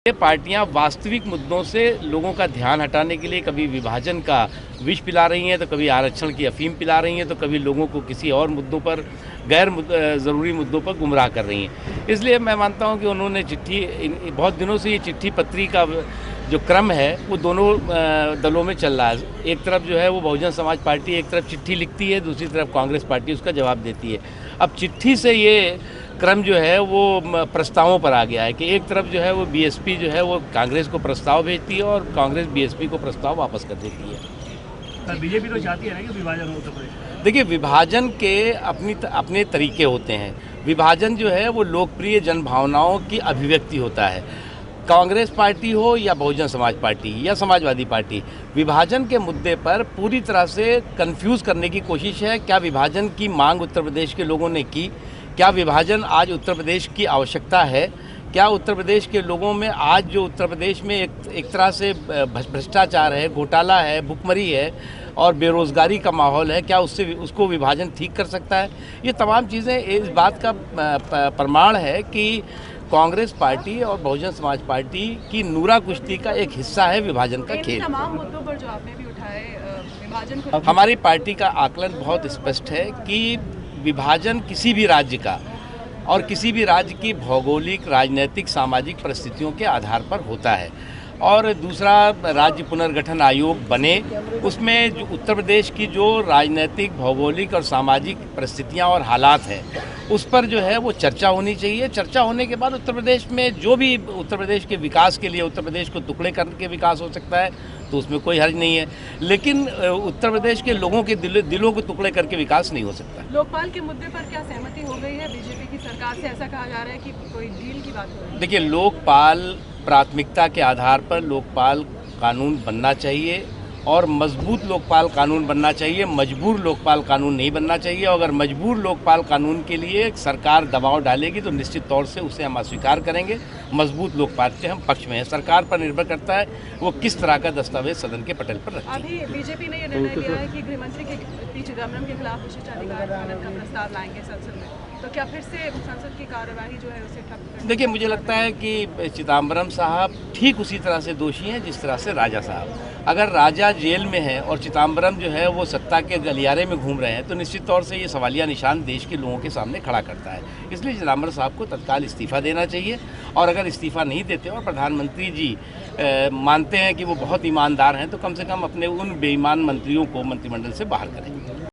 ये पार्टियां वास्तविक मुद्दों से लोगों का ध्यान हटाने के लिए कभी विभाजन का विष पिला रही हैं, तो कभी आरक्षण की अफीम पिला रही हैं, तो कभी लोगों को किसी और मुद्दों पर ज़रूरी मुद्दों पर गुमराह कर रही हैं। इसलिए मैं मानता हूं कि उन्होंने बहुत दिनों से ये चिट्ठी पत्री का जो क्रम है वो दोनों दलों में चल रहा है। एक तरफ जो है वो बहुजन समाज पार्टी एक तरफ चिट्ठी लिखती है, दूसरी तरफ कांग्रेस पार्टी उसका जवाब देती है। अब चिट्ठी से ये क्रम जो है वो प्रस्तावों पर आ गया है कि एक तरफ जो है वो बीएसपी जो है वो कांग्रेस को प्रस्ताव भेजती है और कांग्रेस बीएसपी को प्रस्ताव वापस कर देती है। बीजेपी तो चाहती है ना कि विभाजन हो उत्तर प्रदेश। देखिए, विभाजन के अपने तरीके होते हैं। विभाजन जो है वो लोकप्रिय जनभावनाओं की अभिव्यक्ति होता है। कांग्रेस पार्टी हो या बहुजन समाज पार्टी या समाजवादी पार्टी, विभाजन के मुद्दे पर पूरी तरह से कंफ्यूज करने की कोशिश है। क्या विभाजन की मांग उत्तर प्रदेश के लोगों ने की? क्या विभाजन आज उत्तर प्रदेश की आवश्यकता है? क्या उत्तर प्रदेश के लोगों में आज जो उत्तर प्रदेश में एक तरह से भ्रष्टाचार है, घोटाला है, भुखमरी है और बेरोज़गारी का माहौल है, क्या उसको विभाजन ठीक कर सकता है? ये तमाम चीज़ें इस बात का प्रमाण है कि कांग्रेस पार्टी और बहुजन समाज पार्टी की नूरा कुश्ती का एक हिस्सा है विभाजन का खेल। तमाम मुद्दों पर जो आपने भी उठाए विभाजन को, हमारी पार्टी का आकलन बहुत स्पष्ट है कि विभाजन किसी भी राज्य का और किसी भी राज्य की भौगोलिक, राजनीतिक, सामाजिक परिस्थितियों के आधार पर होता है। और दूसरा, राज्य पुनर्गठन आयोग बने, उसमें जो उत्तर प्रदेश की जो राजनीतिक, भौगोलिक और सामाजिक परिस्थितियां और हालात हैं उस पर जो है वो चर्चा होनी चाहिए। चर्चा होने के बाद उत्तर प्रदेश में जो भी उत्तर प्रदेश के विकास के लिए उत्तर प्रदेश को टुकड़े करके विकास हो सकता है तो उसमें कोई हर्ज नहीं है, लेकिन उत्तर प्रदेश के लोगों के दिलों को टुकड़े करके विकास नहीं हो सकता। लोकपाल के मुद्दे पर क्या सहमति हो गई है बीजेपी की सरकार से? ऐसा कहा जा रहा है कि कोई डील की बात हो रही है। देखिए, लोकपाल प्राथमिकता के आधार पर लोकपाल कानून बनना चाहिए और मजबूत लोकपाल कानून बनना चाहिए। मजबूर लोकपाल कानून नहीं बनना चाहिए। और अगर मजबूर लोकपाल कानून के लिए सरकार दबाव डालेगी तो निश्चित तौर से उसे हम अस्वीकार करेंगे। मजबूत लोकपाल के हम पक्ष में हैं। सरकार पर निर्भर करता है वो किस तरह का दस्तावेज सदन के पटल पर रखती है। अभी बीजेपी ने यह निर्णय लिया है कि गृहमंत्री के पी चिदम्बरम के खिलाफ विशेषाधिकार हनन का प्रस्ताव लाएंगे संसद में, तो क्या फिर से संसद की कार्यवाही जो है उसे ठप कर? देखिए, मुझे लगता है कि चिदम्बरम साहब ठीक उसी तरह से दोषी हैं जिस तरह से राजा साहब। अगर राजा जेल में है और चिदम्बरम जो है वो सत्ता के गलियारे में घूम रहे हैं तो निश्चित तौर से ये सवालिया निशान देश के लोगों के सामने खड़ा करता है। इसलिए चिदम्बरम साहब को तत्काल इस्तीफा देना चाहिए। और अगर इस्तीफा नहीं देते और प्रधानमंत्री जी मानते हैं कि वो बहुत ईमानदार हैं तो कम से कम अपने उन बेईमान मंत्रियों को मंत्रिमंडल से बाहर करें।